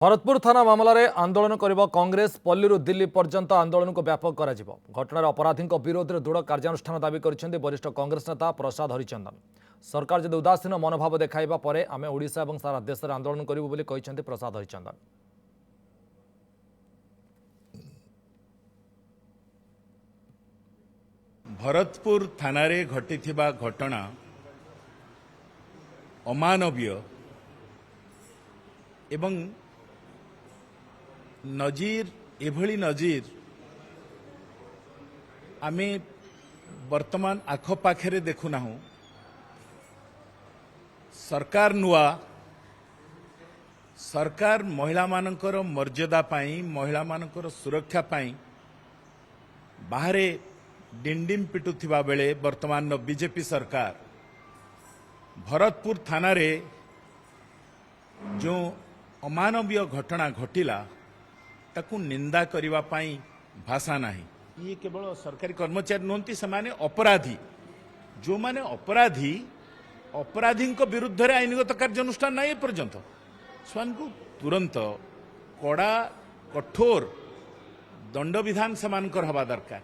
भरतपुर थाना मामलें आंदोलन कर कांग्रेस पल्ली दिल्ली पर्यंत आंदोलन को व्यापक कर घटनार अपराधी विरोध में दृढ़ कार्यानुष्ठान दावी कर वरिष्ठ कांग्रेस नेता प्रसाद हरिचंदन। सरकार जदि उदासीन मनोभाव देखा पर आम ओडिशा और सारा देश में आंदोलन करूँ प्रसाद हरिचंदन। भरतपुर थाना घटी घटना अमानवीय एवं नजीर एभली नजीर आमे वर्तमान आखपाखे देखुना। सरकार नुआ सरकार महिला मानकर मर्यादा पाई महिला मानकर सुरक्षा पाई बाहरे डिंडिम पिटुथिबा बेले वर्तमान बीजेपी सरकार भरतपुर थाना रे जो अमानवीय घटना घटिला ताकू निंदा करिवा पाई भाषा नाही। ये केवल सरकारी कर्मचारी नुहति से अपराधी जो माने अपराधी अपराधी विरुद्ध रे आईनगत कार्यानुष्ठान नहीं पर्यंत को तुरंत कड़ा कठोर दंड विधान से हवा दरकार।